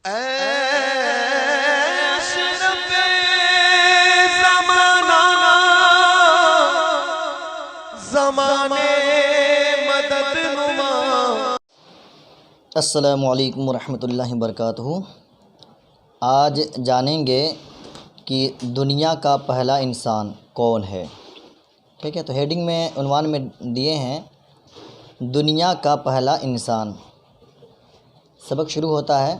اشرف زمانہ زمانے مدد نما۔ السلام علیکم ورحمۃ اللہ وبرکاتہ۔ آج جانیں گے کہ دنیا کا پہلا انسان کون ہے۔ ٹھیک ہے، تو ہیڈنگ میں عنوان میں دیے ہیں دنیا کا پہلا انسان۔ سبق شروع ہوتا ہے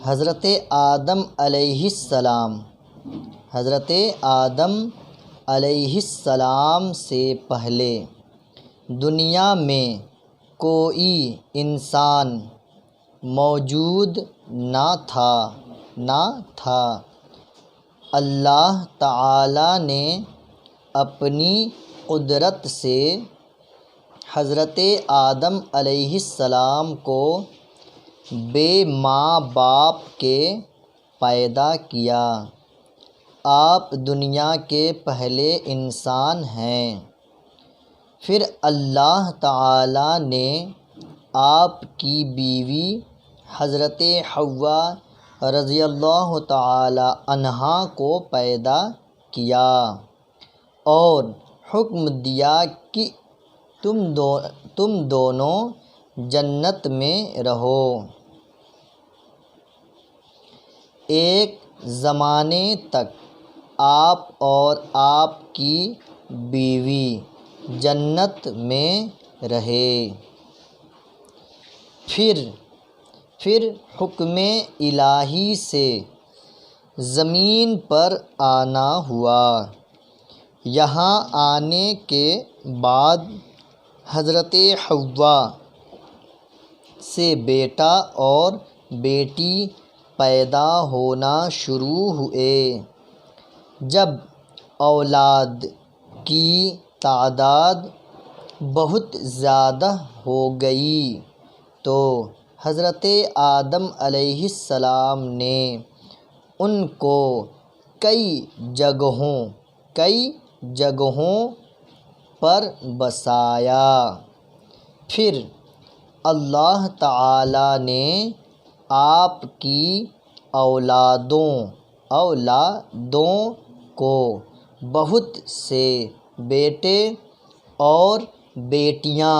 حضرت آدم علیہ السلام۔ حضرت آدم علیہ السلام سے پہلے دنیا میں کوئی انسان موجود نہ تھا۔ اللہ تعالی نے اپنی قدرت سے حضرت آدم علیہ السلام کو بے ماں باپ کے پیدا کیا۔ آپ دنیا کے پہلے انسان ہیں۔ پھر اللہ تعالی نے آپ کی بیوی حضرت حوا رضی اللہ تعالی عنہا کو پیدا کیا اور حکم دیا کہ تم دونوں جنت میں رہو۔ ایک زمانے تک آپ اور آپ کی بیوی جنت میں رہے۔ پھر حکم الہی سے زمین پر آنا ہوا۔ یہاں آنے کے بعد حضرت حوا سے بیٹا اور بیٹی پیدا ہونا شروع ہوئے۔ جب اولاد کی تعداد بہت زیادہ ہو گئی تو حضرت آدم علیہ السلام نے ان کو کئی جگہوں پر بسایا۔ پھر اللہ تعالی نے آپ کی اولادوں کو بہت سے بیٹے اور بیٹیاں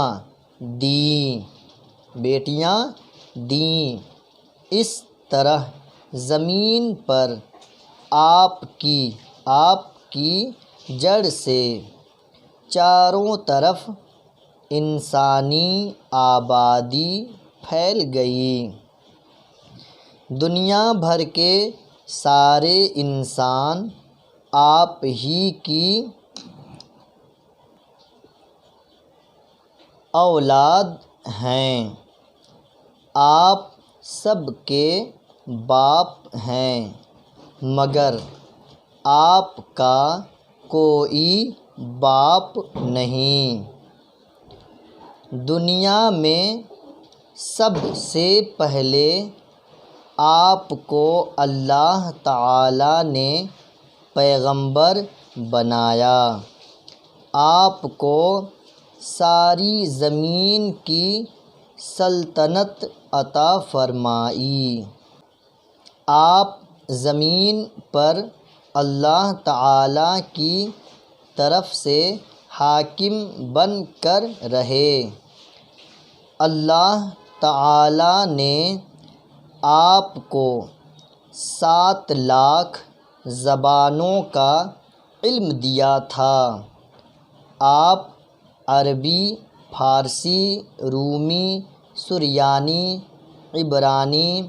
دیں۔ اس طرح زمین پر آپ کی جڑ سے چاروں طرف انسانی آبادی پھیل گئی۔ دنیا بھر کے سارے انسان آپ ہی کی اولاد ہیں۔ آپ سب کے باپ ہیں مگر آپ کا کوئی باپ نہیں۔ دنیا میں سب سے پہلے آپ کو اللہ تعالی نے پیغمبر بنایا۔ آپ کو ساری زمین کی سلطنت عطا فرمائی۔ آپ زمین پر اللہ تعالی کی طرف سے حاکم بن کر رہے۔ اللہ تعالی نے آپ کو 7 لاکھ زبانوں کا علم دیا تھا۔ آپ عربی، فارسی، رومی، سریانی، عبرانی،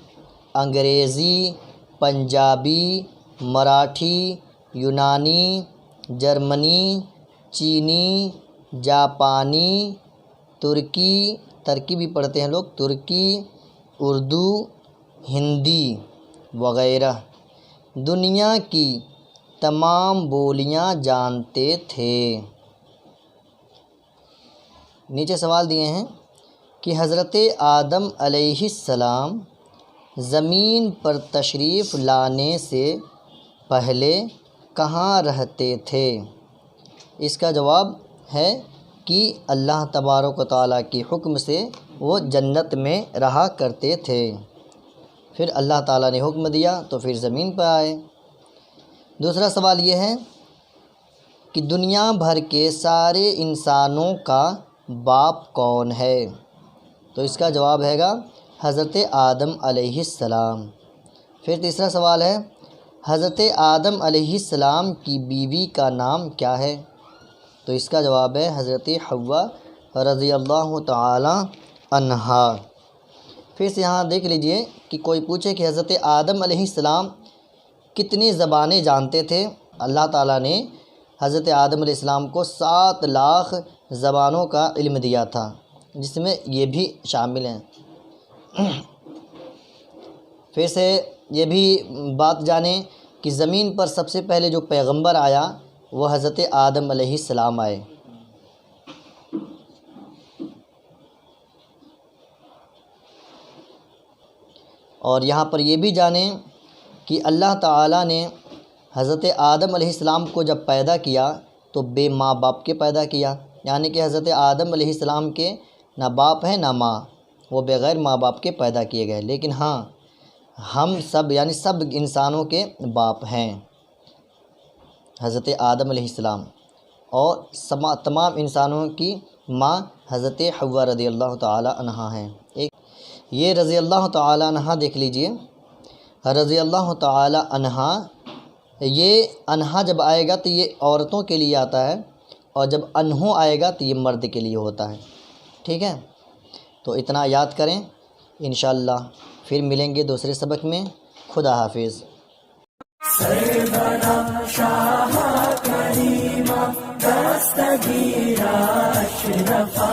انگریزی، پنجابی، مراٹھی، یونانی، جرمنی، چینی، جاپانی، ترکی بھی پڑھتے ہیں لوگ، ترکی، اردو، ہندی وغیرہ دنیا کی تمام بولیاں جانتے تھے۔ نیچے سوال دیے ہیں کہ حضرت آدم علیہ السلام زمین پر تشریف لانے سے پہلے کہاں رہتے تھے؟ اس کا جواب ہے کہ اللہ تبارک و تعالیٰ کے حکم سے وہ جنت میں رہا کرتے تھے۔ پھر اللہ تعالیٰ نے حکم دیا تو پھر زمین پر آئے۔ دوسرا سوال یہ ہے کہ دنیا بھر کے سارے انسانوں کا باپ کون ہے؟ تو اس کا جواب ہے گا حضرت آدم علیہ السلام۔ پھر تیسرا سوال ہے حضرت آدم علیہ السلام کی بیوی کا نام کیا ہے؟ تو اس کا جواب ہے حضرت حوا رضی اللہ تعالی عنہا۔ پھر سے یہاں دیکھ لیجئے کہ کوئی پوچھے کہ حضرت آدم علیہ السلام کتنی زبانیں جانتے تھے؟ اللہ تعالیٰ نے حضرت آدم علیہ السلام کو 7 لاکھ زبانوں کا علم دیا تھا، جس میں یہ بھی شامل ہیں۔ پھر سے یہ بھی بات جانیں کہ زمین پر سب سے پہلے جو پیغمبر آیا وہ حضرت آدم علیہ السلام آئے۔ اور یہاں پر یہ بھی جانیں کہ اللہ تعالیٰ نے حضرت آدم علیہ السلام کو جب پیدا کیا تو بے ماں باپ کے پیدا کیا، یعنی کہ حضرت آدم علیہ السلام کے نہ باپ ہیں نہ ماں، وہ بغیر ماں باپ کے پیدا کیے گئے، لیکن ہاں ہم سب یعنی سب انسانوں کے باپ ہیں حضرت آدم علیہ السلام، اور تمام انسانوں کی ماں حضرت حوا رضی اللہ تعالی عنہا ہیں۔ یہ رضی اللہ تعالی عنہا دیکھ لیجئے، رضی اللہ تعالی عنہا، یہ عنہا جب آئے گا تو یہ عورتوں کے لیے آتا ہے، اور جب انہو آئے گا تو یہ مرد کے لیے ہوتا ہے، ٹھیک ہے؟ تو اتنا یاد کریں، انشاءاللہ پھر ملیں گے دوسرے سبق میں۔ خدا حافظ۔ سربنا شاہ کریمہ دستگیر اشرفا